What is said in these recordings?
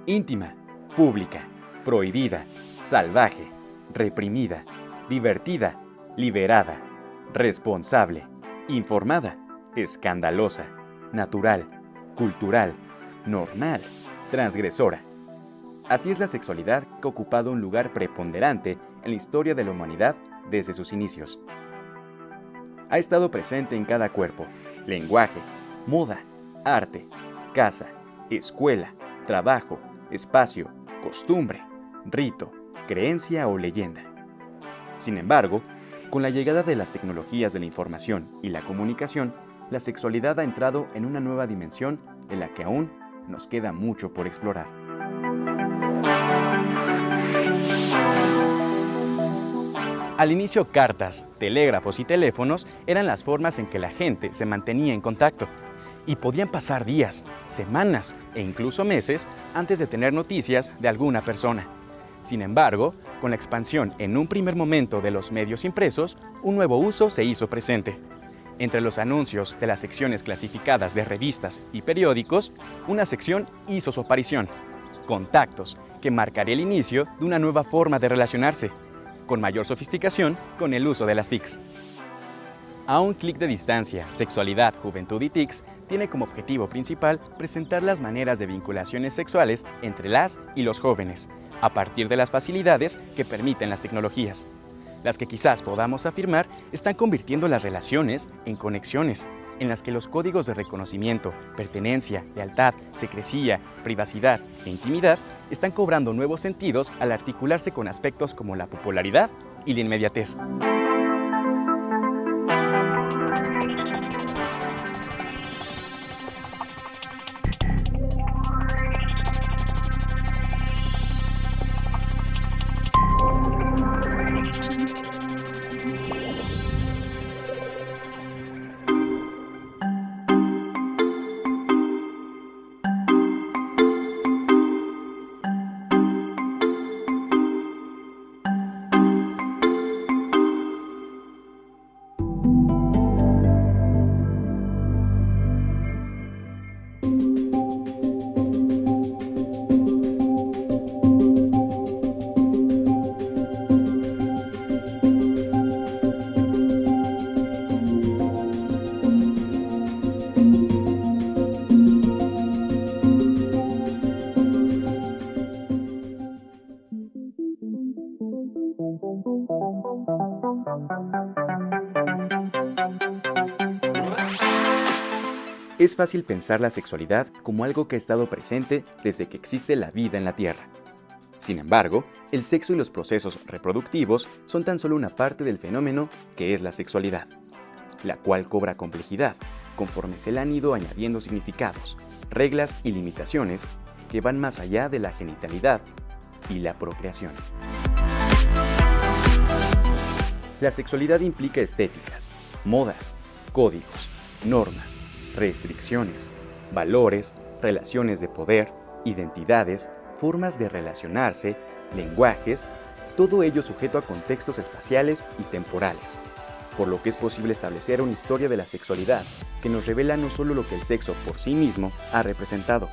íntima, pública, prohibida, salvaje, reprimida, divertida, liberada, responsable, informada, escandalosa, natural, cultural, normal, transgresora. Así es la sexualidad que ha ocupado un lugar preponderante en la historia de la humanidad desde sus inicios. Ha estado presente en cada cuerpo, lenguaje, moda, arte, casa, escuela, trabajo, espacio, costumbre, rito, creencia o leyenda. Sin embargo, con la llegada de las tecnologías de la información y la comunicación, la sexualidad ha entrado en una nueva dimensión en la que aún nos queda mucho por explorar. Al inicio, cartas, telégrafos y teléfonos eran las formas en que la gente se mantenía en contacto. Y podían pasar días, semanas e incluso meses antes de tener noticias de alguna persona. Sin embargo, con la expansión en un primer momento de los medios impresos, un nuevo uso se hizo presente. Entre los anuncios de las secciones clasificadas de revistas y periódicos, una sección hizo su aparición: Contactos, que marcaría el inicio de una nueva forma de relacionarse, con mayor sofisticación con el uso de las TICs. A un clic de distancia, Sexualidad, Juventud y TICs tiene como objetivo principal presentar las maneras de vinculaciones sexuales entre las y los jóvenes, a partir de las facilidades que permiten las tecnologías. Las que quizás podamos afirmar están convirtiendo las relaciones en conexiones, en las que los códigos de reconocimiento, pertenencia, lealtad, secrecía, privacidad e intimidad están cobrando nuevos sentidos al articularse con aspectos como la popularidad y la inmediatez. Es fácil pensar la sexualidad como algo que ha estado presente desde que existe la vida en la Tierra. Sin embargo, el sexo y los procesos reproductivos son tan solo una parte del fenómeno que es la sexualidad, la cual cobra complejidad conforme se le han ido añadiendo significados, reglas y limitaciones que van más allá de la genitalidad y la procreación. La sexualidad implica estéticas, modas, códigos, normas, restricciones, valores, relaciones de poder, identidades, formas de relacionarse, lenguajes, todo ello sujeto a contextos espaciales y temporales, por lo que es posible establecer una historia de la sexualidad que nos revela no solo lo que el sexo por sí mismo ha representado,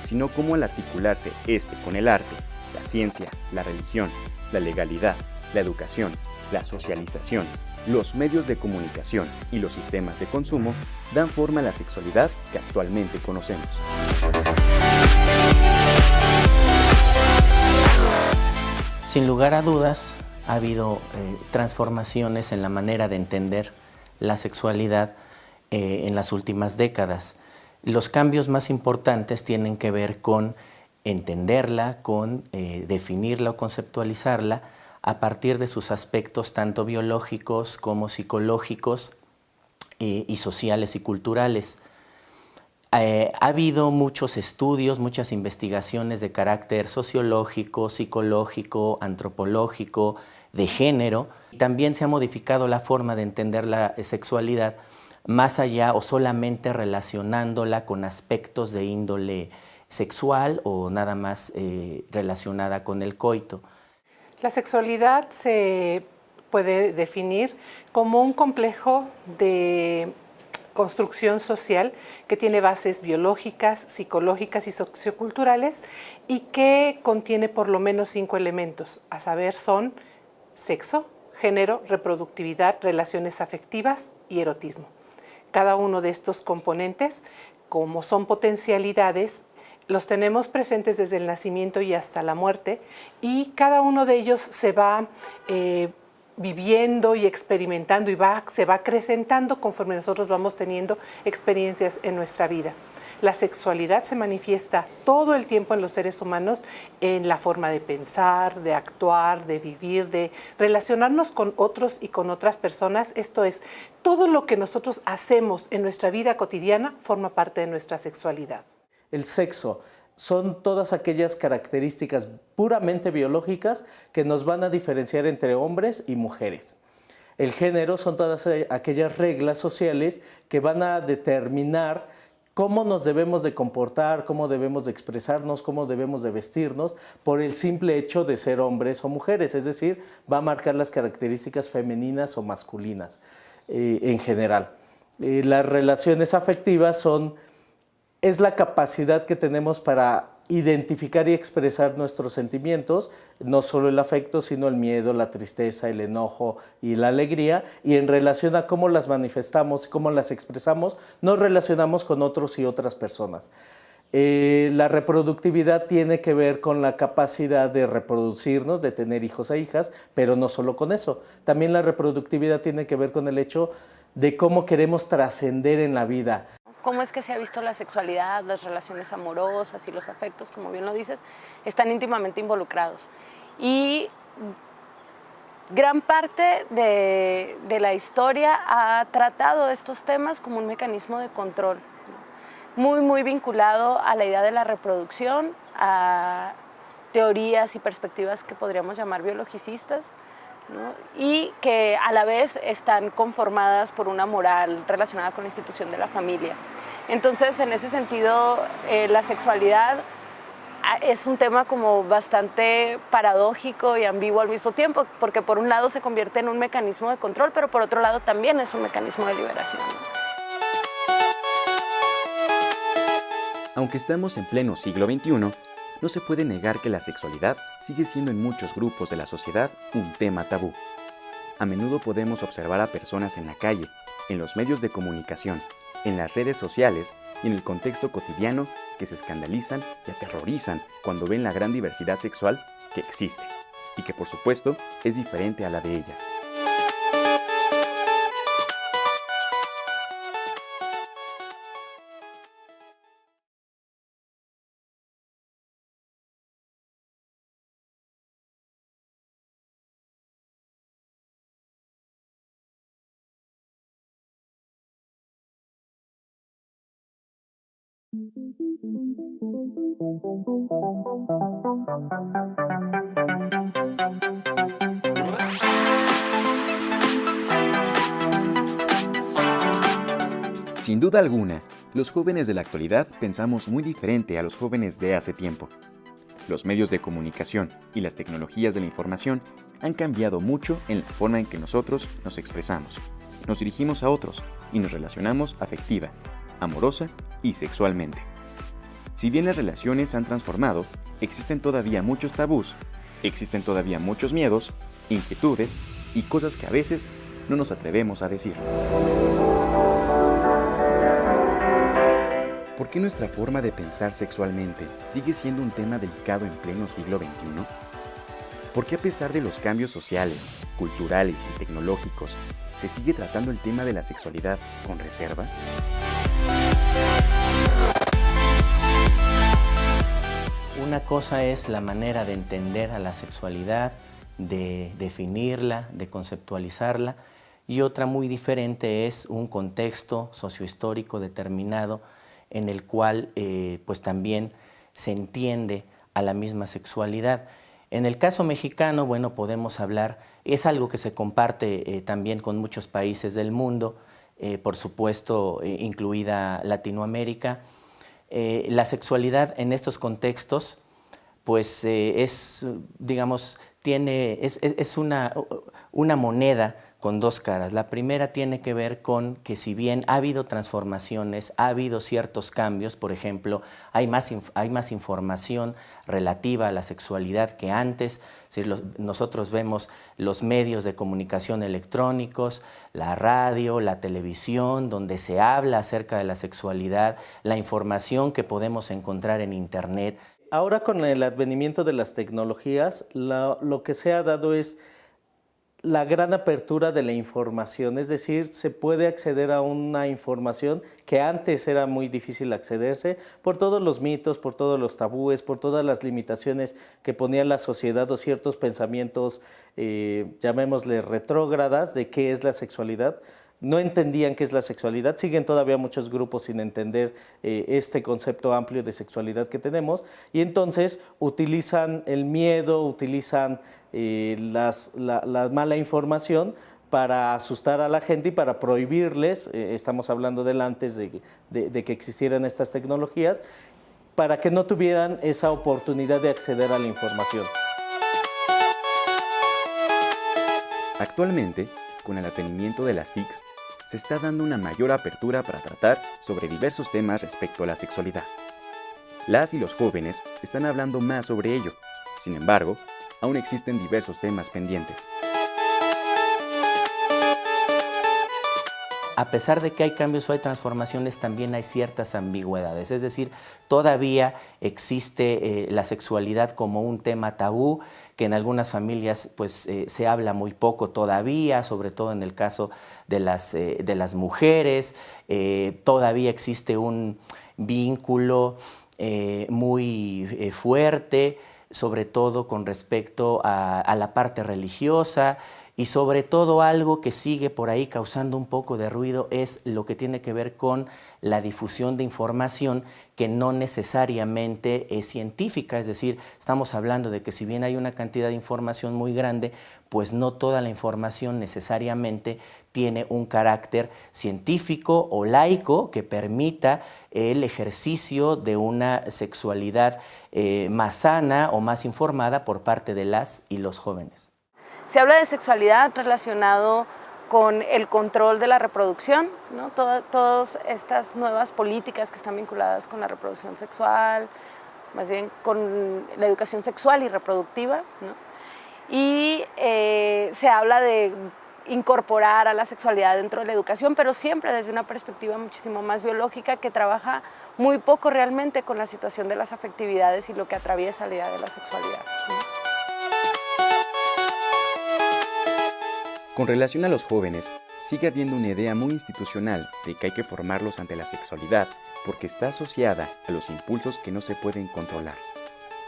sino cómo al articularse este con el arte, la ciencia, la religión, la legalidad, la educación, la socialización, los medios de comunicación y los sistemas de consumo dan forma a la sexualidad que actualmente conocemos. Sin lugar a dudas, ha habido transformaciones en la manera de entender la sexualidad en las últimas décadas. Los cambios más importantes tienen que ver con entenderla, con definirla o conceptualizarla a partir de sus aspectos tanto biológicos como psicológicos y sociales y culturales. Ha habido muchos estudios, muchas investigaciones de carácter sociológico, psicológico, antropológico, de género. También se ha modificado la forma de entender la sexualidad más allá o solamente relacionándola con aspectos de índole sexual o nada más relacionada con el coito. La sexualidad se puede definir como un complejo de construcción social que tiene bases biológicas, psicológicas y socioculturales y que contiene por lo menos 5 elementos, a saber son sexo, género, reproductividad, relaciones afectivas y erotismo. Cada uno de estos componentes, como son potencialidades, los tenemos presentes desde el nacimiento y hasta la muerte, y cada uno de ellos se va viviendo y experimentando y se va acrecentando conforme nosotros vamos teniendo experiencias en nuestra vida. La sexualidad se manifiesta todo el tiempo en los seres humanos en la forma de pensar, de actuar, de vivir, de relacionarnos con otros y con otras personas. Esto es, todo lo que nosotros hacemos en nuestra vida cotidiana forma parte de nuestra sexualidad. El sexo son todas aquellas características puramente biológicas que nos van a diferenciar entre hombres y mujeres. El género son todas aquellas reglas sociales que van a determinar cómo nos debemos de comportar, cómo debemos de expresarnos, cómo debemos de vestirnos por el simple hecho de ser hombres o mujeres, es decir, va a marcar las características femeninas o masculinas en general. Las relaciones afectivas es la capacidad que tenemos para identificar y expresar nuestros sentimientos, no solo el afecto, sino el miedo, la tristeza, el enojo y la alegría, y en relación a cómo las manifestamos, cómo las expresamos, nos relacionamos con otros y otras personas. La reproductividad tiene que ver con la capacidad de reproducirnos, de tener hijos e hijas, pero no solo con eso. También la reproductividad tiene que ver con el hecho de cómo queremos trascender en la vida. Cómo es que se ha visto la sexualidad, las relaciones amorosas y los afectos, como bien lo dices, están íntimamente involucrados. Y gran parte de la historia ha tratado estos temas como un mecanismo de control, ¿no? Muy vinculado a la idea de la reproducción, a teorías y perspectivas que podríamos llamar biologicistas, ¿no? Y que a la vez están conformadas por una moral relacionada con la institución de la familia. Entonces, en ese sentido, la sexualidad es un tema como bastante paradójico y ambiguo al mismo tiempo, porque por un lado se convierte en un mecanismo de control, pero por otro lado también es un mecanismo de liberación. Aunque estamos en pleno siglo XXI, no se puede negar que la sexualidad sigue siendo en muchos grupos de la sociedad un tema tabú. A menudo podemos observar a personas en la calle, en los medios de comunicación, en las redes sociales y en el contexto cotidiano que se escandalizan y aterrorizan cuando ven la gran diversidad sexual que existe y que por supuesto es diferente a la de ellas. Sin duda alguna, los jóvenes de la actualidad pensamos muy diferente a los jóvenes de hace tiempo. Los medios de comunicación y las tecnologías de la información han cambiado mucho en la forma en que nosotros nos expresamos, nos dirigimos a otros y nos relacionamos afectiva, amorosa y sexualmente. Si bien las relaciones han transformado, existen todavía muchos tabús, existen todavía muchos miedos, inquietudes y cosas que a veces no nos atrevemos a decir. ¿Por qué nuestra forma de pensar sexualmente sigue siendo un tema delicado en pleno siglo XXI? ¿Por qué a pesar de los cambios sociales, culturales y tecnológicos, se sigue tratando el tema de la sexualidad con reserva? Una cosa es la manera de entender a la sexualidad, de definirla, de conceptualizarla, y otra muy diferente es un contexto sociohistórico determinado en el cual pues también se entiende a la misma sexualidad. En el caso mexicano, bueno, podemos hablar, es algo que se comparte también con muchos países del mundo, por supuesto, incluida Latinoamérica. La sexualidad en estos contextos, pues es, digamos, es una moneda con dos caras. La primera tiene que ver con que si bien ha habido transformaciones, ha habido ciertos cambios, por ejemplo, hay más información relativa a la sexualidad que antes. Si nosotros vemos los medios de comunicación electrónicos, la radio, la televisión, donde se habla acerca de la sexualidad, la información que podemos encontrar en Internet. Ahora con el advenimiento de las tecnologías, lo que se ha dado es la gran apertura de la información, es decir, se puede acceder a una información que antes era muy difícil accederse por todos los mitos, por todos los tabúes, por todas las limitaciones que ponía la sociedad o ciertos pensamientos, llamémosle retrógradas, de qué es la sexualidad. No entendían qué es la sexualidad, siguen todavía muchos grupos sin entender este concepto amplio de sexualidad que tenemos, y entonces utilizan el miedo, utilizan la mala información para asustar a la gente y para prohibirles, estamos hablando del antes de que existieran estas tecnologías, para que no tuvieran esa oportunidad de acceder a la información. Actualmente, con el advenimiento de las TICs, se está dando una mayor apertura para tratar sobre diversos temas respecto a la sexualidad. Las y los jóvenes están hablando más sobre ello. Sin embargo, aún existen diversos temas pendientes. A pesar de que hay cambios o hay transformaciones, también hay ciertas ambigüedades. Es decir, todavía existe la sexualidad como un tema tabú, que en algunas familias pues, se habla muy poco todavía, sobre todo en el caso de las mujeres. Todavía existe un vínculo muy fuerte, sobre todo con respecto a la parte religiosa, y sobre todo algo que sigue por ahí causando un poco de ruido es lo que tiene que ver con la difusión de información que no necesariamente es científica. Es decir, estamos hablando de que si bien hay una cantidad de información muy grande, pues no toda la información necesariamente tiene un carácter científico o laico que permita el ejercicio de una sexualidad más sana o más informada por parte de las y los jóvenes. Se habla de sexualidad relacionado con el control de la reproducción, ¿no? Todas estas nuevas políticas que están vinculadas con la reproducción sexual, más bien con la educación sexual y reproductiva, ¿no? Y se habla de incorporar a la sexualidad dentro de la educación, pero siempre desde una perspectiva muchísimo más biológica que trabaja muy poco realmente con la situación de las afectividades y lo que atraviesa la idea de la sexualidad, ¿no? Con relación a los jóvenes, sigue habiendo una idea muy institucional de que hay que formarlos ante la sexualidad porque está asociada a los impulsos que no se pueden controlar,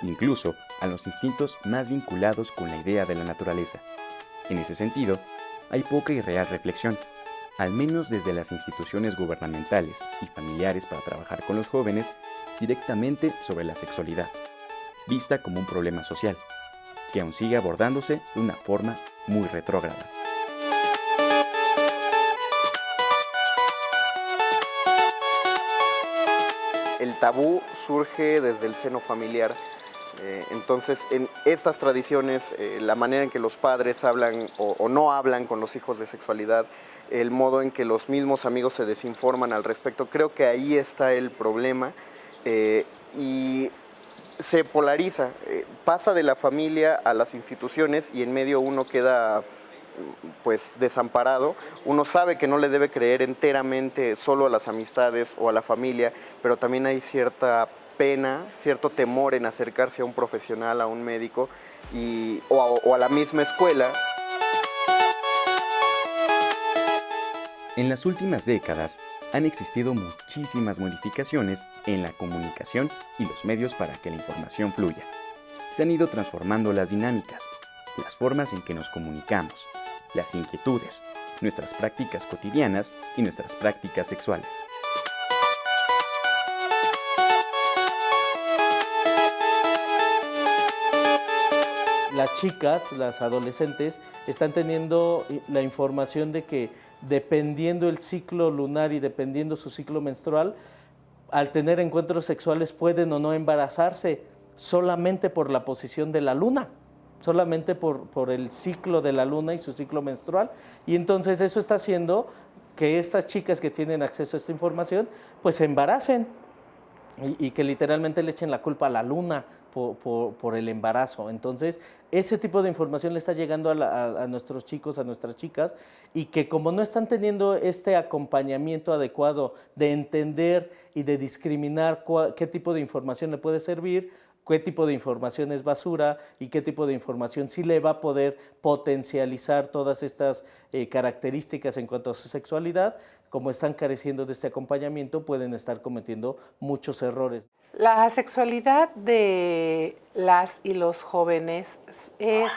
incluso a los instintos más vinculados con la idea de la naturaleza. En ese sentido, hay poca y real reflexión, al menos desde las instituciones gubernamentales y familiares para trabajar con los jóvenes directamente sobre la sexualidad, vista como un problema social, que aún sigue abordándose de una forma muy retrógrada. El tabú surge desde el seno familiar. Entonces, en estas tradiciones, la manera en que los padres hablan o no hablan con los hijos de sexualidad, el modo en que los mismos amigos se desinforman al respecto, creo que ahí está el problema y se polariza, pasa de la familia a las instituciones y en medio uno queda pues desamparado. Uno sabe que no le debe creer enteramente solo a las amistades o a la familia, pero también hay cierta pena, cierto temor en acercarse a un profesional, a un médico o a la misma escuela. En las últimas décadas han existido muchísimas modificaciones en la comunicación y los medios para que la información fluya. Se han ido transformando las dinámicas, las formas en que nos comunicamos, las inquietudes, nuestras prácticas cotidianas y nuestras prácticas sexuales. Las chicas, las adolescentes, están teniendo la información de que dependiendo el ciclo lunar y dependiendo su ciclo menstrual, al tener encuentros sexuales pueden o no embarazarse solamente por la posición de la luna. solamente por el ciclo de la luna y su ciclo menstrual, y entonces eso está haciendo que estas chicas que tienen acceso a esta información pues se embaracen y que literalmente le echen la culpa a la luna por el embarazo. Entonces, ese tipo de información le está llegando a nuestros chicos, a nuestras chicas, y que como no están teniendo este acompañamiento adecuado de entender y de discriminar qué tipo de información le puede servir, qué tipo de información es basura y qué tipo de información sí le va a poder potencializar todas estas características en cuanto a su sexualidad, como están careciendo de este acompañamiento, pueden estar cometiendo muchos errores. La sexualidad de las y los jóvenes es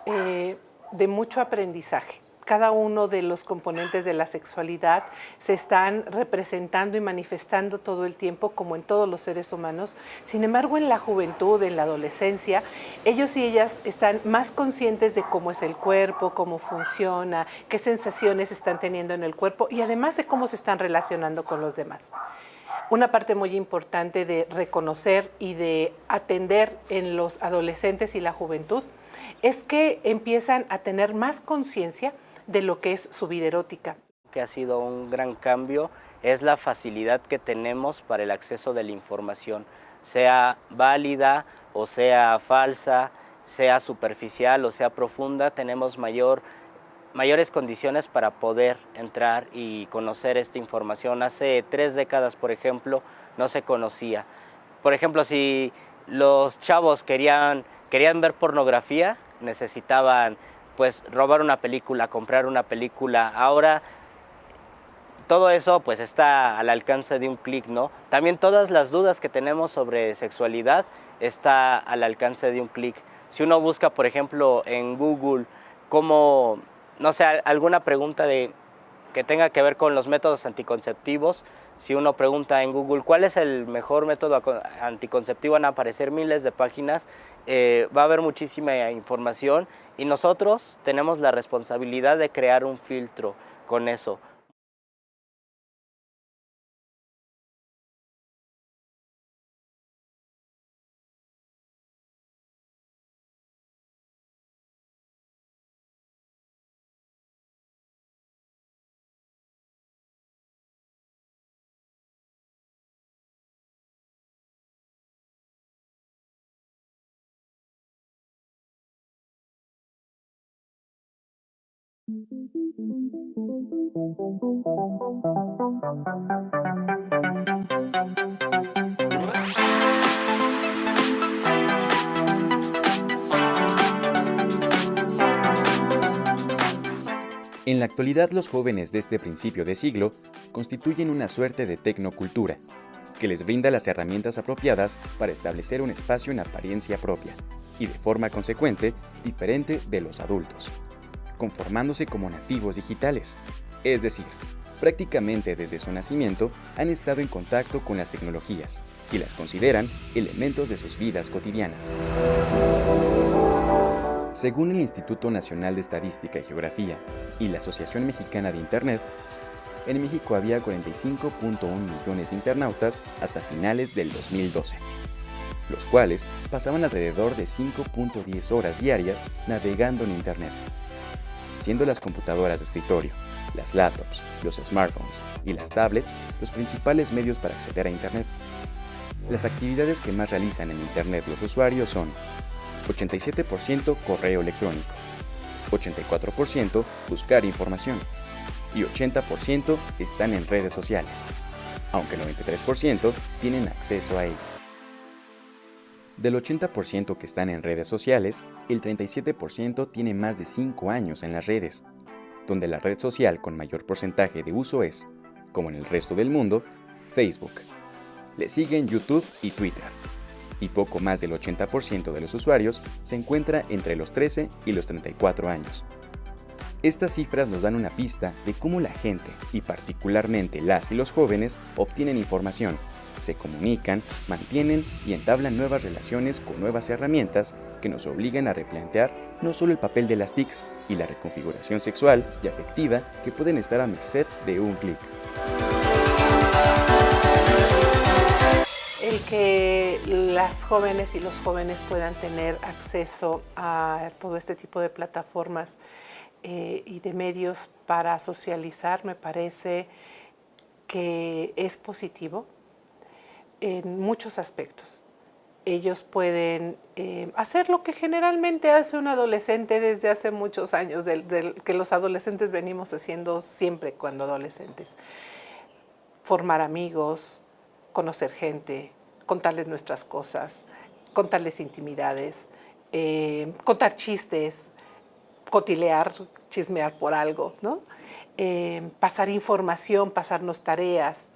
de mucho aprendizaje. Cada uno de los componentes de la sexualidad se están representando y manifestando todo el tiempo, como en todos los seres humanos. Sin embargo, en la juventud, en la adolescencia, ellos y ellas están más conscientes de cómo es el cuerpo, cómo funciona, qué sensaciones están teniendo en el cuerpo y además de cómo se están relacionando con los demás. Una parte muy importante de reconocer y de atender en los adolescentes y la juventud es que empiezan a tener más conciencia de lo que es su vida erótica. Que ha sido un gran cambio es la facilidad que tenemos para el acceso de la información, sea válida o sea falsa, sea superficial o sea profunda, tenemos mayores condiciones para poder entrar y conocer esta información. Hace 3 décadas, por ejemplo, no se conocía. Por ejemplo, si los chavos querían ver pornografía, necesitaban pues robar una película, comprar una película. Ahora todo eso pues está al alcance de un clic, ¿no? También todas las dudas que tenemos sobre sexualidad está al alcance de un clic. Si uno busca, por ejemplo, en Google, como, no sé, alguna pregunta que tenga que ver con los métodos anticonceptivos, si uno pregunta en Google cuál es el mejor método anticonceptivo, van a aparecer miles de páginas, va a haber muchísima información y nosotros tenemos la responsabilidad de crear un filtro con eso. En la actualidad, los jóvenes de este principio de siglo constituyen una suerte de tecnocultura, que les brinda las herramientas apropiadas para establecer un espacio en apariencia propia y de forma consecuente diferente de los adultos, conformándose como nativos digitales, es decir, prácticamente desde su nacimiento han estado en contacto con las tecnologías y las consideran elementos de sus vidas cotidianas. Según el Instituto Nacional de Estadística y Geografía y la Asociación Mexicana de Internet, en México había 45.1 millones de internautas hasta finales del 2012, los cuales pasaban alrededor de 5.10 horas diarias navegando en Internet, siendo las computadoras de escritorio, las laptops, los smartphones y las tablets los principales medios para acceder a Internet. Las actividades que más realizan en Internet los usuarios son 87% correo electrónico, 84% buscar información y 80% están en redes sociales, aunque 93% tienen acceso a ellas. Del 80% que están en redes sociales, el 37% tiene más de 5 años en las redes, donde la red social con mayor porcentaje de uso es, como en el resto del mundo, Facebook. Le siguen YouTube y Twitter, y poco más del 80% de los usuarios se encuentra entre los 13 y los 34 años. Estas cifras nos dan una pista de cómo la gente, y particularmente las y los jóvenes, obtienen información, se comunican, mantienen y entablan nuevas relaciones con nuevas herramientas que nos obligan a replantear no solo el papel de las TICs y la reconfiguración sexual y afectiva que pueden estar a merced de un clic. y que las jóvenes y los jóvenes puedan tener acceso a todo este tipo de plataformas y de medios para socializar, me parece que es positivo en muchos aspectos. Ellos pueden hacer lo que generalmente hace un adolescente desde hace muchos años, que los adolescentes venimos haciendo siempre cuando adolescentes. Formar amigos, conocer gente, contarles nuestras cosas, contarles intimidades, contar chistes, cotilear, chismear por algo, ¿no? Pasar información, pasarnos tareas.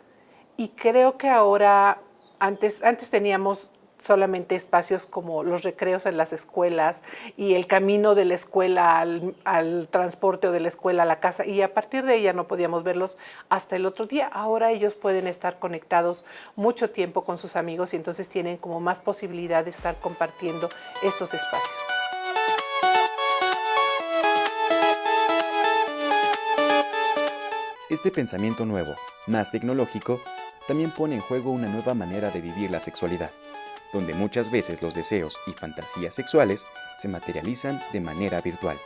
Y creo que ahora, antes teníamos solamente espacios como los recreos en las escuelas y el camino de la escuela al transporte o de la escuela a la casa, y a partir de ella no podíamos verlos hasta el otro día. Ahora ellos pueden estar conectados mucho tiempo con sus amigos y entonces tienen como más posibilidad de estar compartiendo estos espacios. Este pensamiento nuevo, más tecnológico, también pone en juego una nueva manera de vivir la sexualidad, donde muchas veces los deseos y fantasías sexuales se materializan de manera virtual.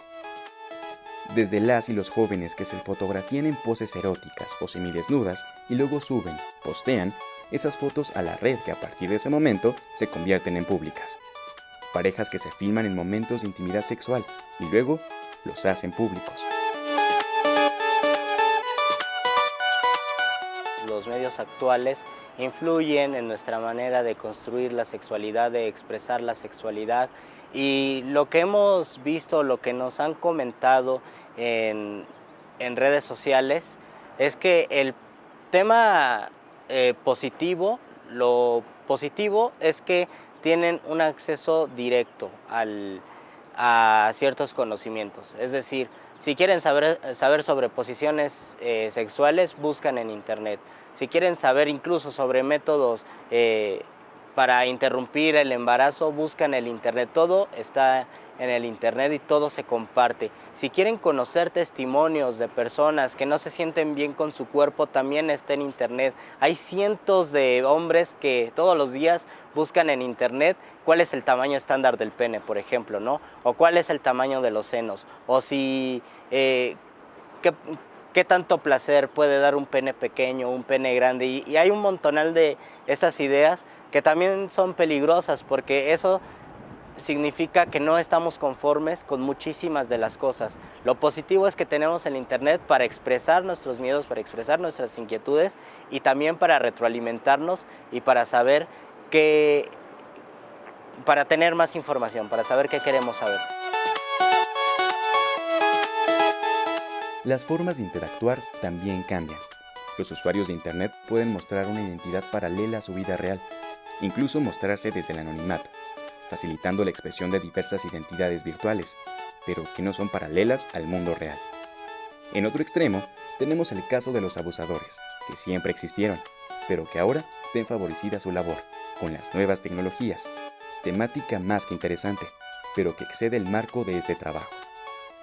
Desde las y los jóvenes que se fotografían en poses eróticas o semidesnudas y luego suben, postean esas fotos a la red que a partir de ese momento se convierten en públicas. Parejas que se filman en momentos de intimidad sexual y luego los hacen públicos. Los medios actuales influyen en nuestra manera de construir la sexualidad, de expresar la sexualidad, y lo que hemos visto, lo que nos han comentado en redes sociales es que el tema positivo, lo positivo es que tienen un acceso directo a ciertos conocimientos, es decir, si quieren saber sobre posiciones sexuales, buscan en internet. Si quieren saber incluso sobre métodos para interrumpir el embarazo, buscan el internet. Todo está en el internet y todo se comparte. Si quieren conocer testimonios de personas que no se sienten bien con su cuerpo, también está en internet. Hay cientos de hombres que todos los días buscan en internet cuál es el tamaño estándar del pene, por ejemplo, ¿no? O cuál es el tamaño de los senos, o si qué tanto placer puede dar un pene pequeño, un pene grande, y hay un montonal de esas ideas que también son peligrosas, porque eso significa que no estamos conformes con muchísimas de las cosas. Lo positivo es que tenemos el internet para expresar nuestros miedos, para expresar nuestras inquietudes y también para retroalimentarnos y para saber para tener más información, para saber qué queremos saber. Las formas de interactuar también cambian. Los usuarios de Internet pueden mostrar una identidad paralela a su vida real, incluso mostrarse desde el anonimato, facilitando la expresión de diversas identidades virtuales, pero que no son paralelas al mundo real. En otro extremo, tenemos el caso de los abusadores, que siempre existieron, pero que ahora ven favorecida su labor con las nuevas tecnologías, temática más que interesante, pero que excede el marco de este trabajo.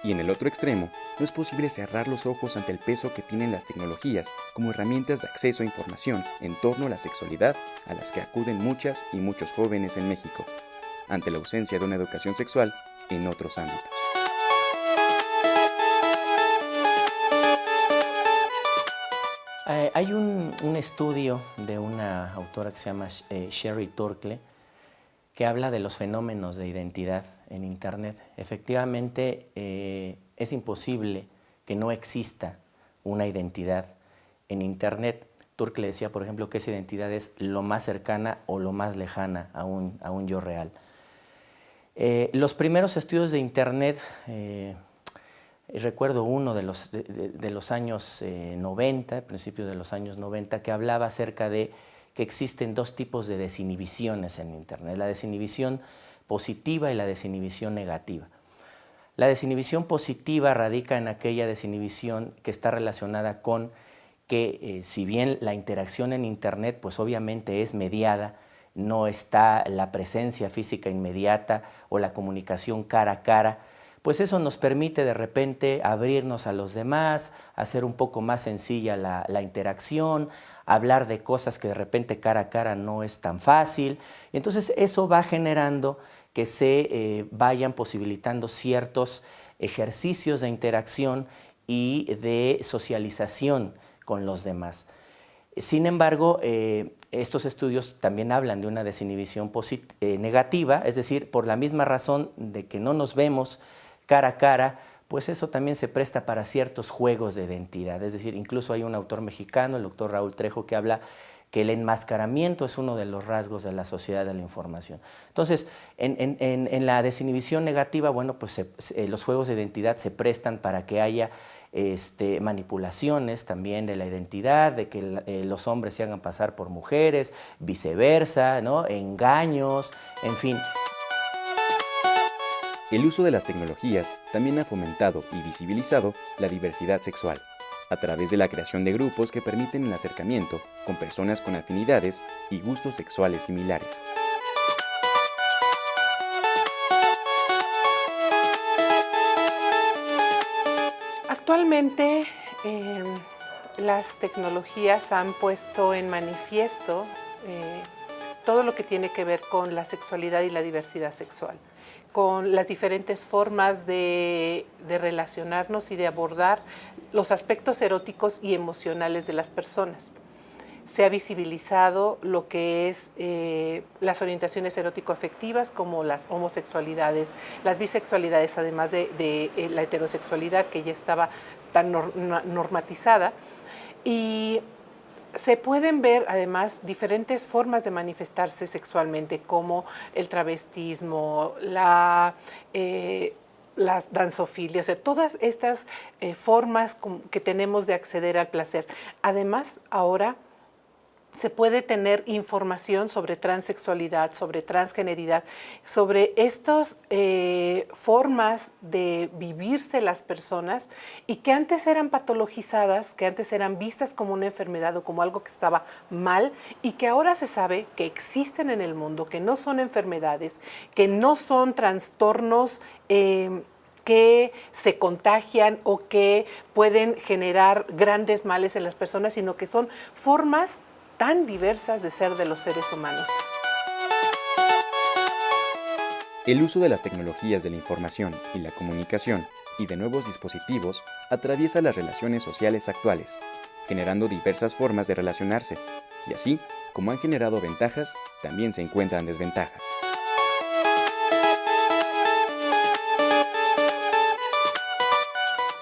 Y en el otro extremo, no es posible cerrar los ojos ante el peso que tienen las tecnologías como herramientas de acceso a información en torno a la sexualidad a las que acuden muchas y muchos jóvenes en México, ante la ausencia de una educación sexual en otros ámbitos. Hay un estudio de una autora que se llama Sherry Turkle, que habla de los fenómenos de identidad en Internet. Efectivamente, es imposible que no exista una identidad en Internet. Turkle decía, por ejemplo, que esa identidad es lo más cercana o lo más lejana a un yo real. Los primeros estudios de Internet, recuerdo uno de los años 90, principios de los años 90, que hablaba acerca de que existen dos tipos de desinhibiciones en Internet, la desinhibición positiva y la desinhibición negativa. La desinhibición positiva radica en aquella desinhibición que está relacionada con que si bien la interacción en Internet pues obviamente es mediada, no está la presencia física inmediata o la comunicación cara a cara, pues eso nos permite de repente abrirnos a los demás, hacer un poco más sencilla la interacción, hablar de cosas que de repente cara a cara no es tan fácil. Entonces eso va generando que se vayan posibilitando ciertos ejercicios de interacción y de socialización con los demás. Sin embargo, estos estudios también hablan de una desinhibición negativa, es decir, por la misma razón de que no nos vemos cara a cara, pues eso también se presta para ciertos juegos de identidad. Es decir, incluso hay un autor mexicano, el doctor Raúl Trejo, que habla que el enmascaramiento es uno de los rasgos de la sociedad de la información. Entonces, en la desinhibición negativa, bueno, pues los juegos de identidad se prestan para que haya manipulaciones también de la identidad, de que los hombres se hagan pasar por mujeres, viceversa, ¿no? Engaños, en fin. El uso de las tecnologías también ha fomentado y visibilizado la diversidad sexual, a través de la creación de grupos que permiten el acercamiento con personas con afinidades y gustos sexuales similares. Actualmente las tecnologías han puesto en manifiesto todo lo que tiene que ver con la sexualidad y la diversidad sexual, con las diferentes formas de relacionarnos y de abordar los aspectos eróticos y emocionales de las personas. Se ha visibilizado lo que es las orientaciones erótico-afectivas, como las homosexualidades, las bisexualidades, además de la heterosexualidad, que ya estaba tan normatizada. Y se pueden ver además diferentes formas de manifestarse sexualmente, como el travestismo, las danzofilias, o sea, todas estas formas que tenemos de acceder al placer. Además, ahora se puede tener información sobre transexualidad, sobre transgeneridad, sobre estas formas de vivirse las personas y que antes eran patologizadas, que antes eran vistas como una enfermedad o como algo que estaba mal y que ahora se sabe que existen en el mundo, que no son enfermedades, que no son trastornos que se contagian o que pueden generar grandes males en las personas, sino que son formas tan diversas de ser de los seres humanos. El uso de las tecnologías de la información y la comunicación y de nuevos dispositivos atraviesa las relaciones sociales actuales, generando diversas formas de relacionarse, y así como han generado ventajas, también se encuentran desventajas.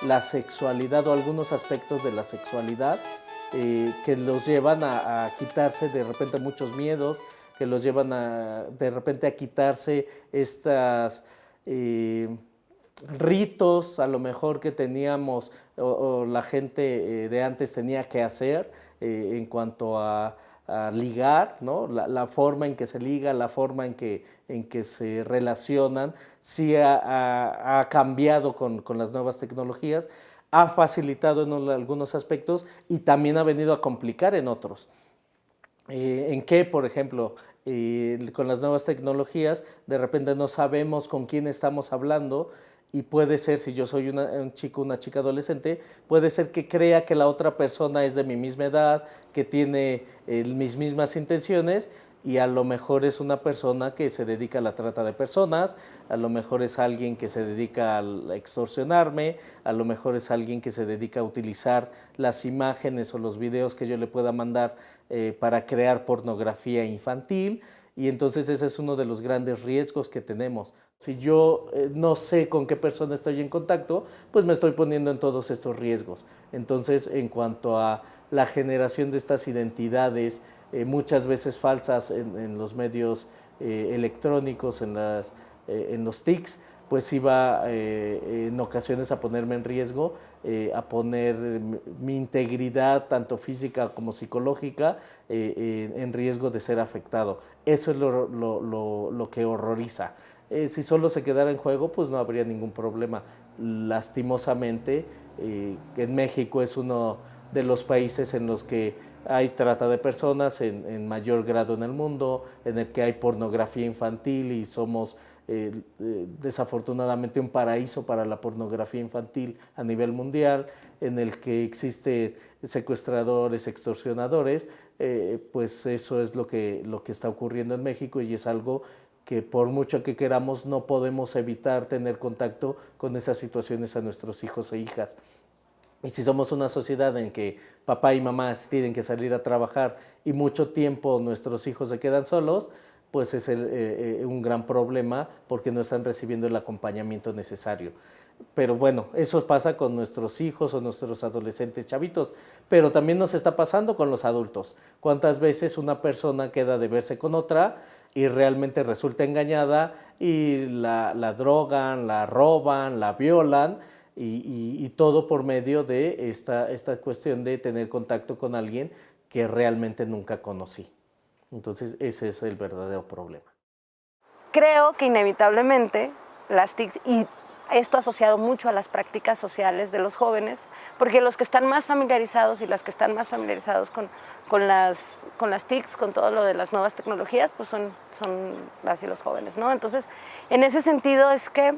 La sexualidad o algunos aspectos de la sexualidad que los llevan a quitarse de repente muchos miedos, que los llevan de repente a quitarse estas ritos a lo mejor que teníamos o la gente de antes tenía que hacer en cuanto a ligar, ¿no? La forma en que se liga, la forma en que se relacionan, sí ha cambiado con las nuevas tecnologías, ha facilitado en algunos aspectos y también ha venido a complicar en otros. ¿En qué, por ejemplo, con las nuevas tecnologías, de repente no sabemos con quién estamos hablando y puede ser, si yo soy un chico, una chica adolescente, puede ser que crea que la otra persona es de mi misma edad, que tiene mis mismas intenciones y a lo mejor es una persona que se dedica a la trata de personas, a lo mejor es alguien que se dedica a extorsionarme, a lo mejor es alguien que se dedica a utilizar las imágenes o los videos que yo le pueda mandar para crear pornografía infantil, y entonces ese es uno de los grandes riesgos que tenemos. Si yo no sé con qué persona estoy en contacto, pues me estoy poniendo en todos estos riesgos. Entonces, en cuanto a la generación de estas identidades, muchas veces falsas en los medios electrónicos, en los TICs, pues iba en ocasiones a ponerme en riesgo, a poner mi integridad, tanto física como psicológica, en riesgo de ser afectado. Eso es lo que horroriza. Si solo se quedara en juego, pues no habría ningún problema. Lastimosamente, en México es uno de los países en los que hay trata de personas en mayor grado en el mundo, en el que hay pornografía infantil y somos desafortunadamente un paraíso para la pornografía infantil a nivel mundial, en el que existen secuestradores, extorsionadores, pues eso es lo que está ocurriendo en México, y es algo que por mucho que queramos no podemos evitar tener contacto con esas situaciones a nuestros hijos e hijas. Y si somos una sociedad en que papá y mamá tienen que salir a trabajar y mucho tiempo nuestros hijos se quedan solos, pues es un gran problema, porque no están recibiendo el acompañamiento necesario. Pero bueno, eso pasa con nuestros hijos o nuestros adolescentes chavitos, pero también nos está pasando con los adultos. ¿Cuántas veces una persona queda de verse con otra y realmente resulta engañada y la drogan, la roban, la violan, y todo por medio de esta cuestión de tener contacto con alguien que realmente nunca conocí? Entonces ese es el verdadero problema. Creo que inevitablemente las TICs, y esto asociado mucho a las prácticas sociales de los jóvenes, porque los que están más familiarizados y las que están más familiarizados con las TICs, con todo lo de las nuevas tecnologías, pues son las y los jóvenes, ¿no? Entonces, en ese sentido es que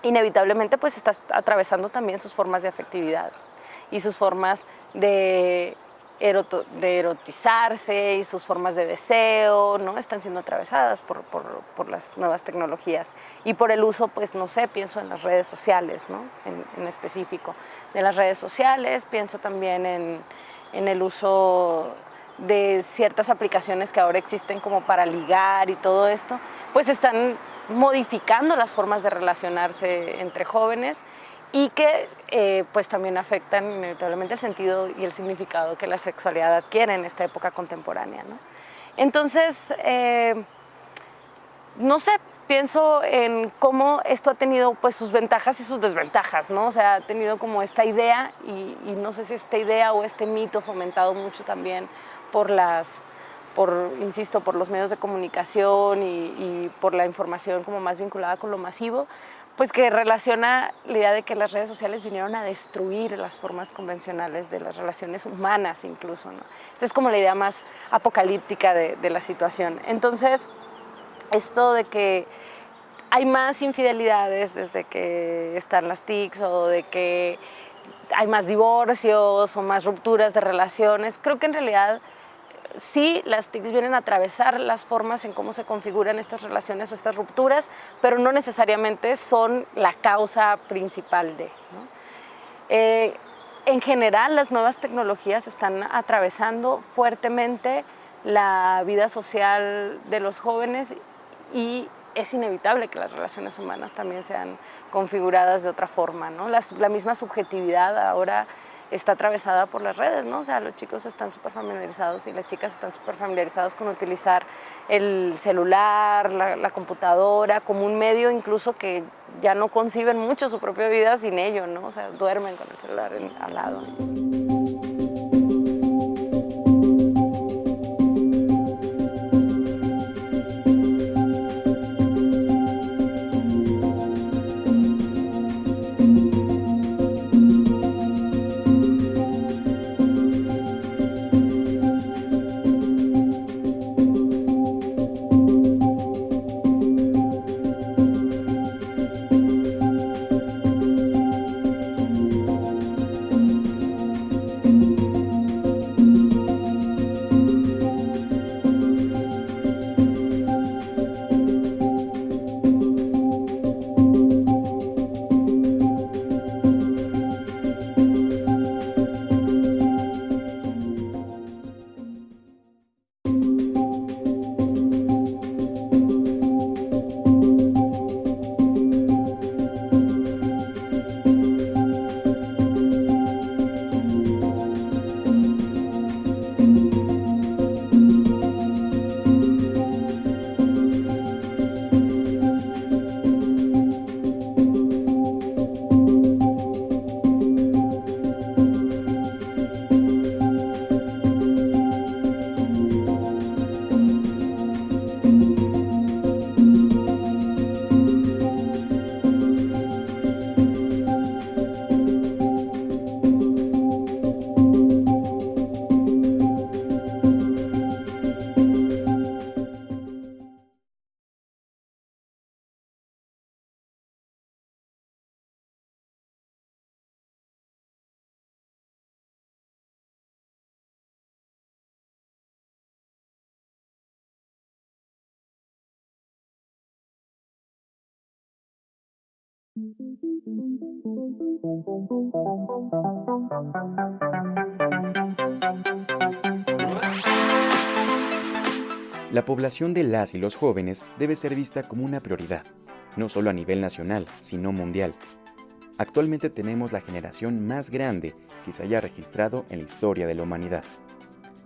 inevitablemente pues está atravesando también sus formas de afectividad y sus formas de erotizarse y sus formas de deseo, ¿no? Están siendo atravesadas por las nuevas tecnologías y por el uso, pues no sé, pienso en las redes sociales, ¿no? En específico de las redes sociales, pienso también en el uso de ciertas aplicaciones que ahora existen como para ligar y todo esto, pues están modificando las formas de relacionarse entre jóvenes y que pues también afectan inevitablemente el sentido y el significado que la sexualidad adquiere en esta época contemporánea, ¿no? Entonces, no sé, pienso en cómo esto ha tenido pues sus ventajas y sus desventajas, ¿no? O sea, ha tenido como esta idea y no sé si esta idea o este mito fomentado mucho también insisto, por los medios de comunicación y por la información como más vinculada con lo masivo, pues que relaciona la idea de que las redes sociales vinieron a destruir las formas convencionales de las relaciones humanas incluso, ¿no? Esta es como la idea más apocalíptica de la situación. Entonces, esto de que hay más infidelidades desde que están las TICs o de que hay más divorcios o más rupturas de relaciones, creo que en realidad sí, las TICs vienen a atravesar las formas en cómo se configuran estas relaciones o estas rupturas, pero no necesariamente son la causa principal de, ¿no? En general, las nuevas tecnologías están atravesando fuertemente la vida social de los jóvenes y es inevitable que las relaciones humanas también sean configuradas de otra forma, ¿no? La misma subjetividad ahora está atravesada por las redes, ¿no? O sea, los chicos están súper familiarizados y las chicas están súper familiarizados con utilizar el celular, la computadora, como un medio incluso que ya no conciben mucho su propia vida sin ello, ¿no? O sea, duermen con el celular al lado, ¿no? La población de las y los jóvenes debe ser vista como una prioridad, no solo a nivel nacional, sino mundial. Actualmente tenemos la generación más grande que se haya registrado en la historia de la humanidad.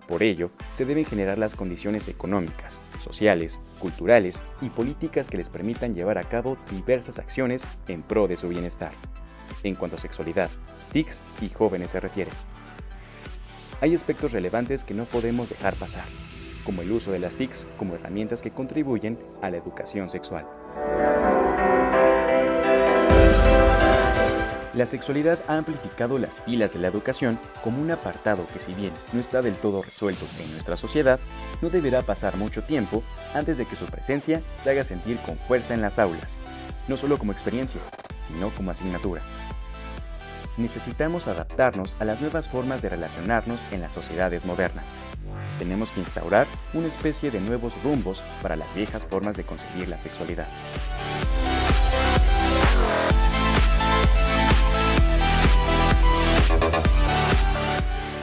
Por ello, se deben generar las condiciones económicas, sociales, culturales y políticas que les permitan llevar a cabo diversas acciones en pro de su bienestar. En cuanto a sexualidad, TICs y jóvenes se refiere. Hay aspectos relevantes que no podemos dejar pasar, como el uso de las TICs como herramientas que contribuyen a la educación sexual. La sexualidad ha amplificado las filas de la educación como un apartado que, si bien no está del todo resuelto en nuestra sociedad, no deberá pasar mucho tiempo antes de que su presencia se haga sentir con fuerza en las aulas, no solo como experiencia, sino como asignatura. Necesitamos adaptarnos a las nuevas formas de relacionarnos en las sociedades modernas. Tenemos que instaurar una especie de nuevos rumbos para las viejas formas de concebir la sexualidad.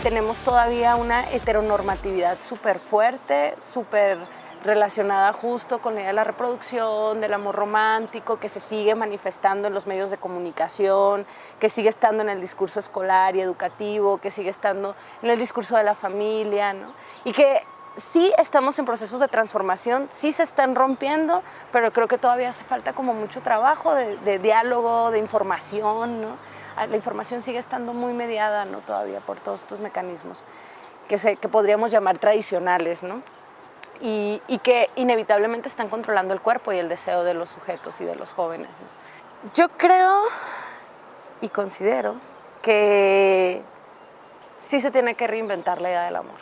Tenemos todavía una heteronormatividad súper fuerte, súper relacionada justo con la idea de la reproducción, del amor romántico, que se sigue manifestando en los medios de comunicación, que sigue estando en el discurso escolar y educativo, que sigue estando en el discurso de la familia, ¿no? Y que sí estamos en procesos de transformación, sí se están rompiendo, pero creo que todavía hace falta como mucho trabajo de diálogo, de información, ¿no? La información sigue estando muy mediada, ¿no? Todavía por todos estos mecanismos que podríamos llamar tradicionales, ¿no? Y que inevitablemente están controlando el cuerpo y el deseo de los sujetos y de los jóvenes, ¿no? Yo creo y considero que sí se tiene que reinventar la idea del amor,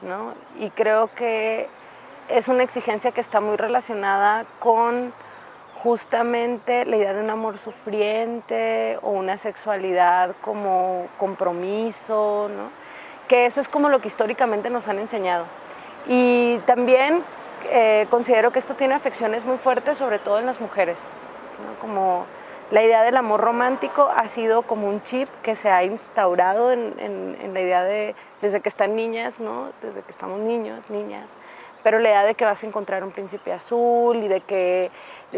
¿no? Y creo que es una exigencia que está muy relacionada con justamente la idea de un amor sufriente o una sexualidad como compromiso, ¿no? Que eso es como lo que históricamente nos han enseñado. Y también considero que esto tiene afecciones muy fuertes, sobre todo en las mujeres, ¿no? Como la idea del amor romántico ha sido como un chip que se ha instaurado en la idea de desde que están niñas, ¿no? Desde que estamos niños, niñas. Pero la idea de que vas a encontrar un príncipe azul y de que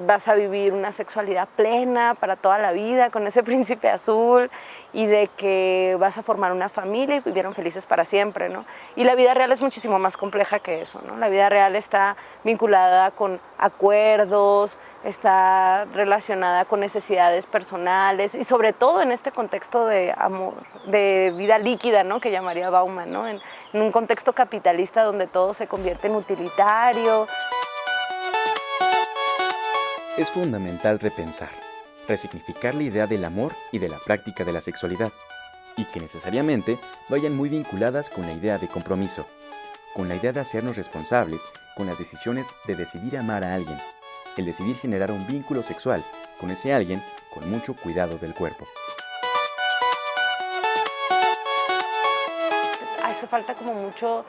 vas a vivir una sexualidad plena para toda la vida con ese príncipe azul y de que vas a formar una familia y vivieron felices para siempre, ¿no? Y la vida real es muchísimo más compleja que eso, ¿no? La vida real está vinculada con acuerdos, está relacionada con necesidades personales y sobre todo en este contexto de amor, de vida líquida, ¿no? Que llamaría Bauman, ¿no? En un contexto capitalista donde todo se convierte en utilitario. Es fundamental repensar, resignificar la idea del amor y de la práctica de la sexualidad, y que necesariamente vayan muy vinculadas con la idea de compromiso, con la idea de hacernos responsables con las decisiones de decidir amar a alguien, el decidir generar un vínculo sexual con ese alguien con mucho cuidado del cuerpo. Hace falta como mucho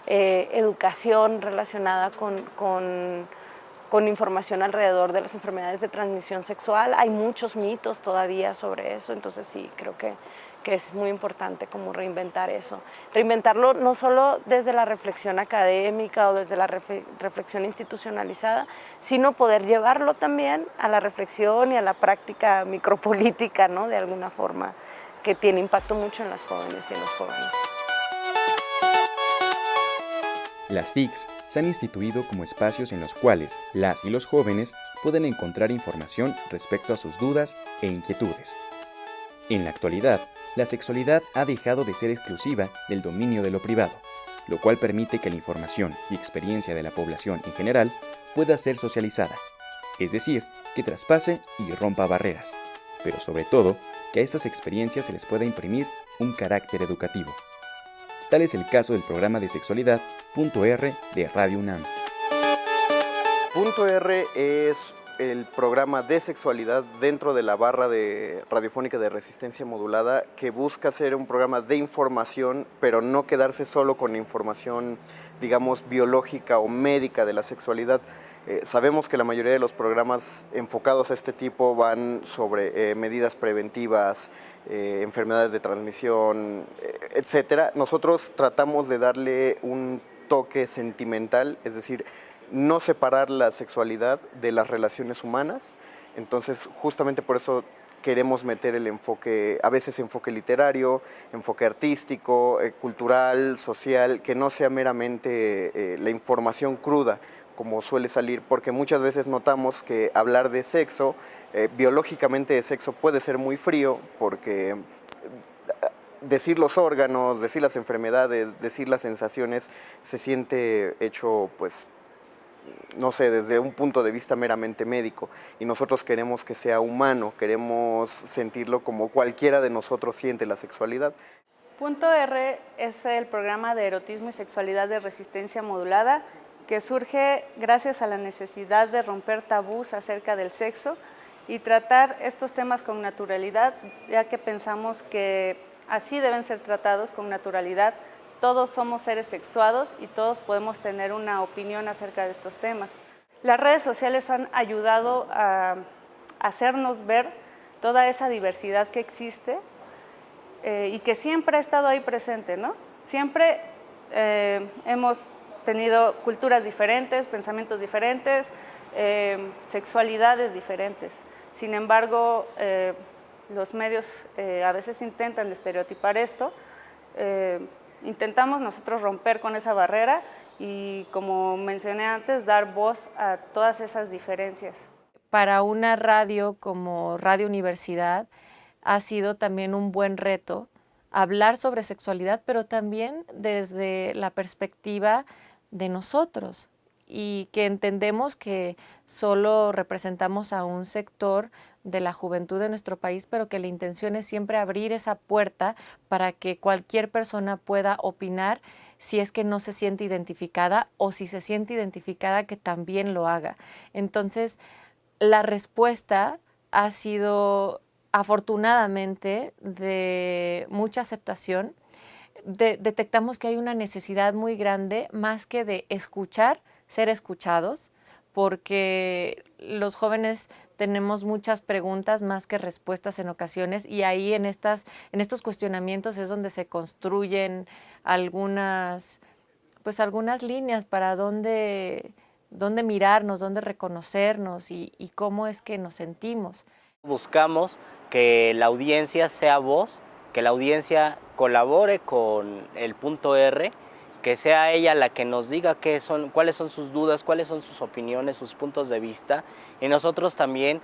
educación relacionada con información alrededor de las enfermedades de transmisión sexual. Hay muchos mitos todavía sobre eso, entonces sí, creo que es muy importante como reinventar eso. Reinventarlo no solo desde la reflexión académica o desde la reflexión institucionalizada, sino poder llevarlo también a la reflexión y a la práctica micropolítica, ¿no? De alguna forma, que tiene impacto mucho en las jóvenes y en los jóvenes. Las TICs se han instituido como espacios en los cuales las y los jóvenes pueden encontrar información respecto a sus dudas e inquietudes. En la actualidad, la sexualidad ha dejado de ser exclusiva del dominio de lo privado, lo cual permite que la información y experiencia de la población en general pueda ser socializada, es decir, que traspase y rompa barreras, pero sobre todo, que a estas experiencias se les pueda imprimir un carácter educativo. Tal es el caso del programa de sexualidad Punto R de Radio UNAM. Punto R es el programa de sexualidad dentro de la barra radiofónica de resistencia modulada que busca ser un programa de información, pero no quedarse solo con información, digamos, biológica o médica de la sexualidad. Sabemos que la mayoría de los programas enfocados a este tipo van sobre medidas preventivas, enfermedades de transmisión, etcétera. Nosotros tratamos de darle un toque sentimental, es decir, no separar la sexualidad de las relaciones humanas. Entonces, justamente por eso queremos meter el enfoque, a veces enfoque literario, enfoque artístico, cultural, social, que no sea meramente la información cruda, como suele salir, porque muchas veces notamos que hablar de sexo, biológicamente de sexo, puede ser muy frío, porque decir los órganos, decir las enfermedades, decir las sensaciones, se siente hecho, pues, no sé, desde un punto de vista meramente médico, y nosotros queremos que sea humano, queremos sentirlo como cualquiera de nosotros siente la sexualidad. Punto R es el programa de erotismo y sexualidad de resistencia modulada que surge gracias a la necesidad de romper tabús acerca del sexo y tratar estos temas con naturalidad, ya que pensamos que así deben ser tratados con naturalidad. Todos somos seres sexuados y todos podemos tener una opinión acerca de estos temas. Las redes sociales han ayudado a hacernos ver toda esa diversidad que existe y que siempre ha estado ahí presente, ¿no? Siempre hemos tenido culturas diferentes, pensamientos diferentes, sexualidades diferentes. Sin embargo, los medios a veces intentan estereotipar esto. Intentamos nosotros romper con esa barrera y, como mencioné antes, dar voz a todas esas diferencias. Para una radio como Radio Universidad ha sido también un buen reto hablar sobre sexualidad, pero también desde la perspectiva de nosotros, y que entendemos que solo representamos a un sector de la juventud de nuestro país, pero que la intención es siempre abrir esa puerta para que cualquier persona pueda opinar si es que no se siente identificada, o si se siente identificada, que también lo haga. Entonces, la respuesta ha sido afortunadamente de mucha aceptación. Detectamos que hay una necesidad muy grande, más que de escuchar, ser escuchados, porque los jóvenes tenemos muchas preguntas más que respuestas en ocasiones, y ahí en estos cuestionamientos es donde se construyen algunas líneas para dónde mirarnos, dónde reconocernos y cómo es que nos sentimos. Buscamos que la audiencia sea voz, que la audiencia colabore con el punto R, que sea ella la que nos diga cuáles son sus dudas, cuáles son sus opiniones, sus puntos de vista, y nosotros también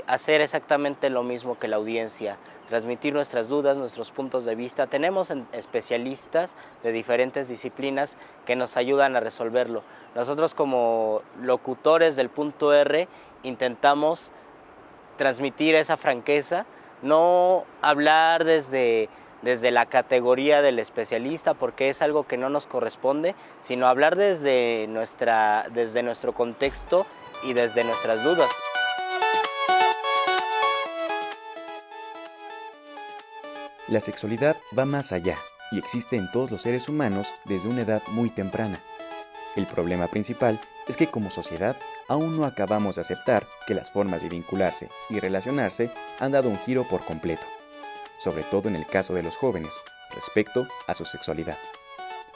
hacer exactamente lo mismo que la audiencia, transmitir nuestras dudas, nuestros puntos de vista. Tenemos especialistas de diferentes disciplinas que nos ayudan a resolverlo. Nosotros, como locutores del punto R, intentamos transmitir esa franqueza, no hablar desde la categoría del especialista, porque es algo que no nos corresponde, sino hablar desde nuestro contexto y desde nuestras dudas. La sexualidad va más allá y existe en todos los seres humanos desde una edad muy temprana. El problema principal es que como sociedad aún no acabamos de aceptar que las formas de vincularse y relacionarse han dado un giro por completo, sobre todo en el caso de los jóvenes, respecto a su sexualidad.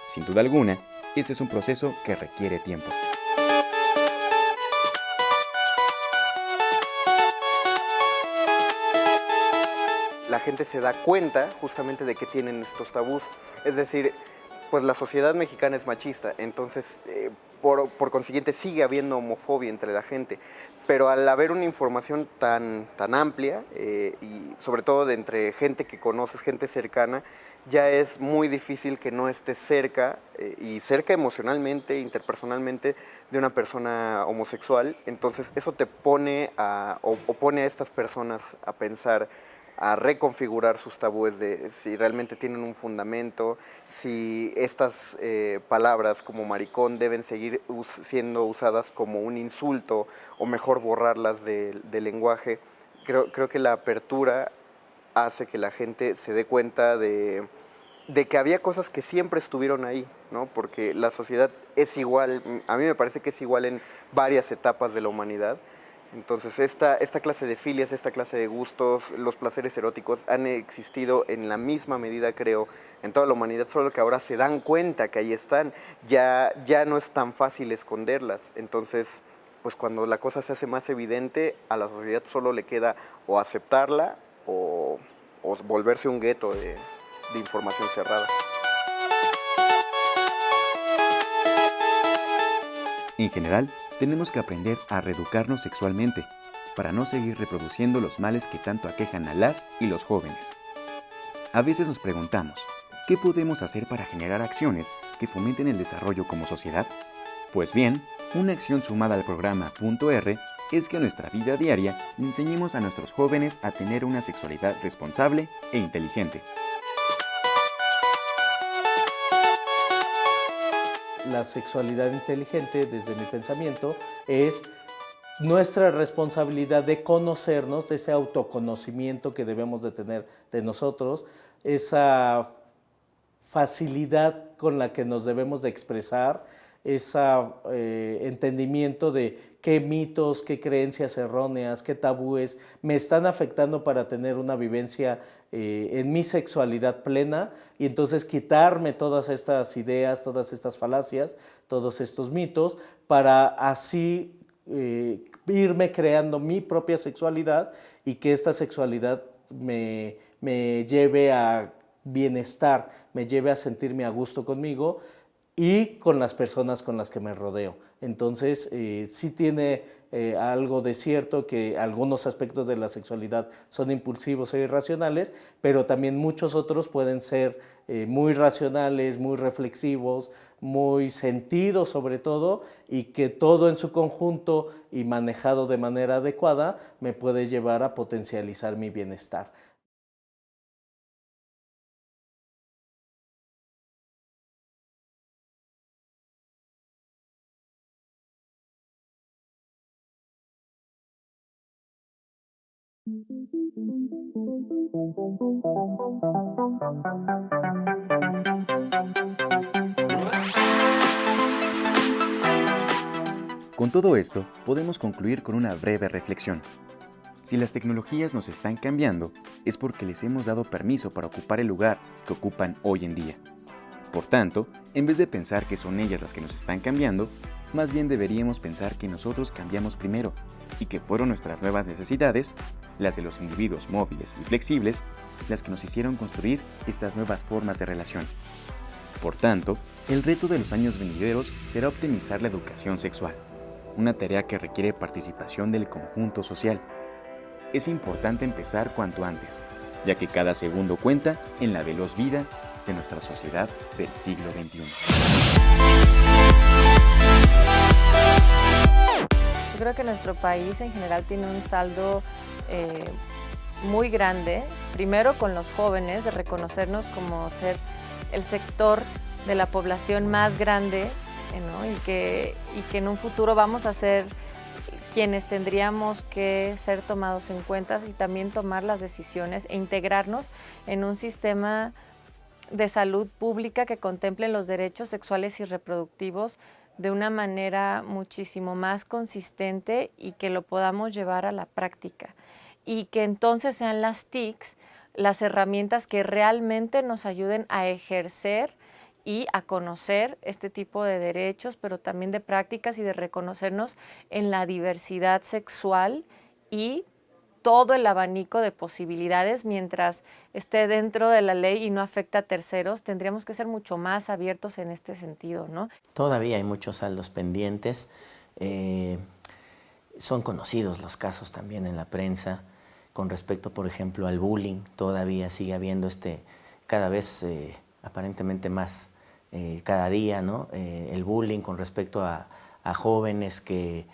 Sin duda alguna, este es un proceso que requiere tiempo. La gente se da cuenta justamente de que tienen estos tabús, es decir, pues la sociedad mexicana es machista, entonces por consiguiente sigue habiendo homofobia entre la gente, pero al haber una información tan amplia y sobre todo de entre gente que conoces, gente cercana, ya es muy difícil que no estés cerca y cerca emocionalmente, interpersonalmente, de una persona homosexual. Entonces eso te pone o pone a estas personas a pensar, a reconfigurar sus tabúes de si realmente tienen un fundamento, si estas palabras como maricón deben seguir siendo usadas como un insulto o mejor borrarlas del lenguaje. Creo que la apertura hace que la gente se dé cuenta de de que había cosas que siempre estuvieron ahí, ¿no? Porque la sociedad es igual, a mí me parece que es igual en varias etapas de la humanidad. Entonces, esta clase de filias, esta clase de gustos, los placeres eróticos han existido en la misma medida, creo, en toda la humanidad, solo que ahora se dan cuenta que ahí están, ya no es tan fácil esconderlas. Entonces, pues cuando la cosa se hace más evidente, a la sociedad solo le queda o aceptarla o volverse un gueto de información cerrada. En general, tenemos que aprender a reeducarnos sexualmente para no seguir reproduciendo los males que tanto aquejan a las y los jóvenes. A veces nos preguntamos, ¿qué podemos hacer para generar acciones que fomenten el desarrollo como sociedad? Pues bien, una acción sumada al programa Punto R es que en nuestra vida diaria enseñemos a nuestros jóvenes a tener una sexualidad responsable e inteligente. La sexualidad inteligente, desde mi pensamiento, es nuestra responsabilidad de conocernos, de ese autoconocimiento que debemos de tener de nosotros, esa facilidad con la que nos debemos de expresar, ese entendimiento de qué mitos, qué creencias erróneas, qué tabúes me están afectando para tener una vivencia en mi sexualidad plena, y entonces quitarme todas estas ideas, todas estas falacias, todos estos mitos, para así irme creando mi propia sexualidad y que esta sexualidad me lleve a bienestar, me lleve a sentirme a gusto conmigo y con las personas con las que me rodeo. Entonces, sí tiene algo de cierto que algunos aspectos de la sexualidad son impulsivos e irracionales, pero también muchos otros pueden ser muy racionales, muy reflexivos, muy sentidos sobre todo, y que todo en su conjunto y manejado de manera adecuada me puede llevar a potencializar mi bienestar. Con todo esto, podemos concluir con una breve reflexión. Si las tecnologías nos están cambiando, es porque les hemos dado permiso para ocupar el lugar que ocupan hoy en día. Por tanto, en vez de pensar que son ellas las que nos están cambiando, más bien deberíamos pensar que nosotros cambiamos primero y que fueron nuestras nuevas necesidades, las de los individuos móviles y flexibles, las que nos hicieron construir estas nuevas formas de relación. Por tanto, el reto de los años venideros será optimizar la educación sexual, una tarea que requiere participación del conjunto social. Es importante empezar cuanto antes, ya que cada segundo cuenta en la veloz vida de nuestra sociedad del siglo XXI. Yo creo que nuestro país en general tiene un saldo muy grande, primero con los jóvenes, de reconocernos como ser el sector de la población más grande, ¿no? y que en un futuro vamos a ser quienes tendríamos que ser tomados en cuenta y también tomar las decisiones e integrarnos en un sistema de salud pública que contemple los derechos sexuales y reproductivos de una manera muchísimo más consistente y que lo podamos llevar a la práctica. Y que entonces sean las TICs las herramientas que realmente nos ayuden a ejercer y a conocer este tipo de derechos, pero también de prácticas y de reconocernos en la diversidad sexual y todo el abanico de posibilidades mientras esté dentro de la ley y no afecta a terceros. Tendríamos que ser mucho más abiertos en este sentido, ¿no? Todavía hay muchos saldos pendientes. Son conocidos los casos también en la prensa con respecto, por ejemplo, al bullying. Todavía sigue habiendo cada vez aparentemente más cada día, ¿no? El bullying con respecto a jóvenes que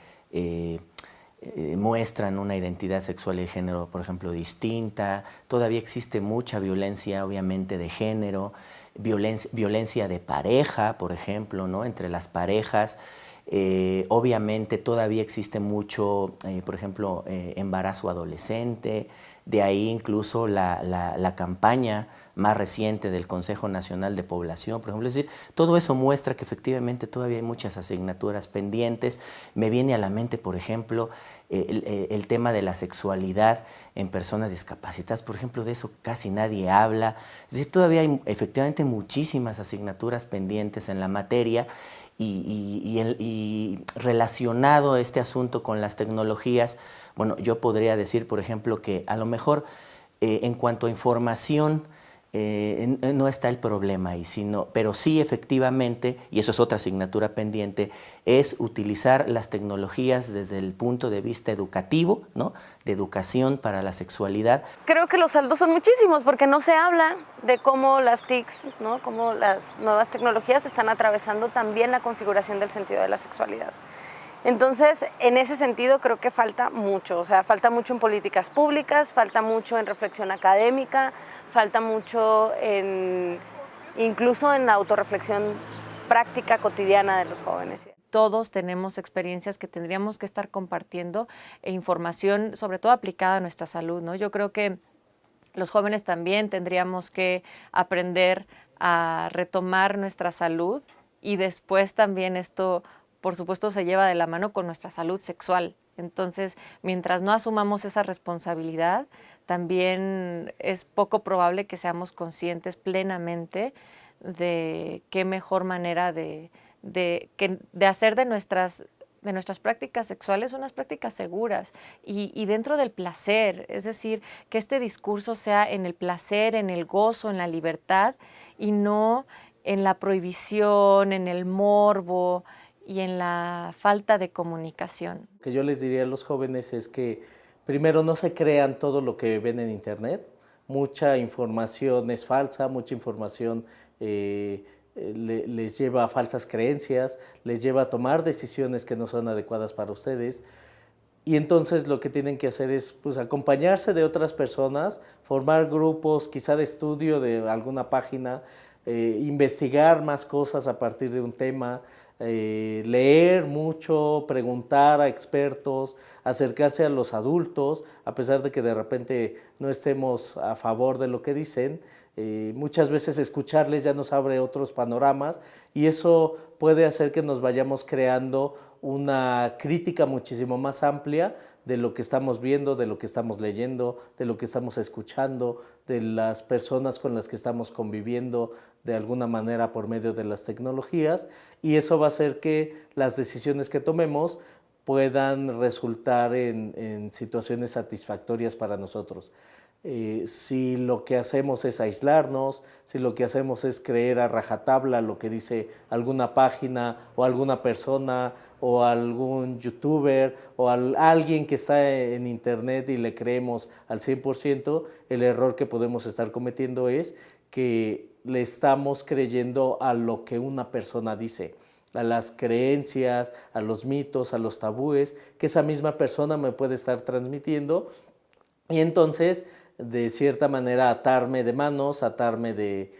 muestran una identidad sexual y de género, por ejemplo, distinta. Todavía existe mucha violencia, obviamente, de género, violencia de pareja, por ejemplo, ¿no? Entre las parejas. Obviamente todavía existe mucho, por ejemplo, embarazo adolescente, De ahí incluso la campaña más reciente del Consejo Nacional de Población, por ejemplo. Es decir, todo eso muestra que efectivamente todavía hay muchas asignaturas pendientes. Me viene a la mente, por ejemplo, el tema de la sexualidad en personas discapacitadas. Por ejemplo, de eso casi nadie habla. Es decir, todavía hay efectivamente muchísimas asignaturas pendientes en la materia. Y relacionado este asunto con las tecnologías, bueno, yo podría decir, por ejemplo, que a lo mejor en cuanto a información no está el problema ahí, pero sí efectivamente, y eso es otra asignatura pendiente, es utilizar las tecnologías desde el punto de vista educativo, ¿no? De educación para la sexualidad. Creo que los saldos son muchísimos porque no se habla de cómo las TICs, ¿no? Cómo las nuevas tecnologías están atravesando también la configuración del sentido de la sexualidad. Entonces, en ese sentido creo que falta mucho, o sea, falta mucho en políticas públicas, falta mucho en reflexión académica, falta mucho incluso en la autorreflexión práctica cotidiana de los jóvenes. Todos tenemos experiencias que tendríamos que estar compartiendo e información, sobre todo aplicada a nuestra salud, ¿no? Yo creo que los jóvenes también tendríamos que aprender a retomar nuestra salud y después también esto, por supuesto, se lleva de la mano con nuestra salud sexual. Entonces, mientras no asumamos esa responsabilidad, también es poco probable que seamos conscientes plenamente de qué mejor manera de hacer de nuestras prácticas sexuales unas prácticas seguras y dentro del placer, es decir, que este discurso sea en el placer, en el gozo, en la libertad y no en la prohibición, en el morbo y en la falta de comunicación. Lo que yo les diría a los jóvenes es que primero no se crean todo lo que ven en internet. Mucha información es falsa, mucha información les lleva a falsas creencias, les lleva a tomar decisiones que no son adecuadas para ustedes. Y entonces lo que tienen que hacer es pues, acompañarse de otras personas, formar grupos, quizá de estudio de alguna página, investigar más cosas a partir de un tema, leer mucho, preguntar a expertos, acercarse a los adultos, a pesar de que de repente no estemos a favor de lo que dicen. Muchas veces escucharles ya nos abre otros panoramas y eso puede hacer que nos vayamos creando una crítica muchísimo más amplia de lo que estamos viendo, de lo que estamos leyendo, de lo que estamos escuchando, de las personas con las que estamos conviviendo de alguna manera por medio de las tecnologías, y eso va a hacer que las decisiones que tomemos puedan resultar en situaciones satisfactorias para nosotros. Si lo que hacemos es aislarnos, si lo que hacemos es creer a rajatabla lo que dice alguna página o alguna persona o algún youtuber o alguien que está en internet y le creemos al 100%, el error que podemos estar cometiendo es que le estamos creyendo a lo que una persona dice, a las creencias, a los mitos, a los tabúes que esa misma persona me puede estar transmitiendo, y entonces de cierta manera atarme de manos, atarme de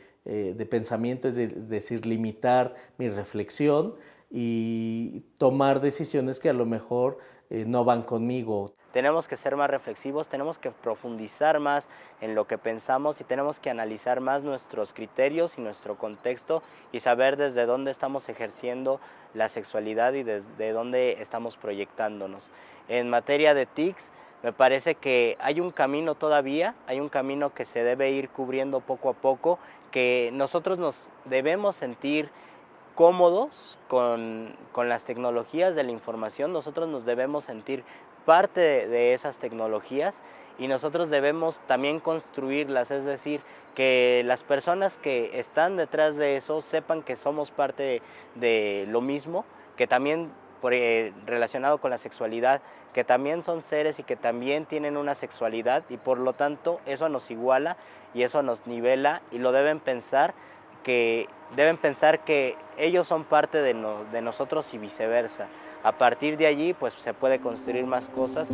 pensamiento, es decir, limitar mi reflexión y tomar decisiones que a lo mejor no van conmigo. Tenemos que ser más reflexivos, tenemos que profundizar más en lo que pensamos y tenemos que analizar más nuestros criterios y nuestro contexto y saber desde dónde estamos ejerciendo la sexualidad y desde dónde estamos proyectándonos. En materia de TICs, me parece que hay un camino todavía, hay un camino que se debe ir cubriendo poco a poco, que nosotros nos debemos sentir cómodos con las tecnologías de la información, nosotros nos debemos sentir parte de esas tecnologías y nosotros debemos también construirlas, es decir, que las personas que están detrás de eso sepan que somos parte de lo mismo, que también relacionado con la sexualidad, que también son seres y que también tienen una sexualidad y por lo tanto eso nos iguala y eso nos nivela y lo deben pensar que ellos son parte de nosotros y viceversa. A partir de allí pues se puede construir más cosas.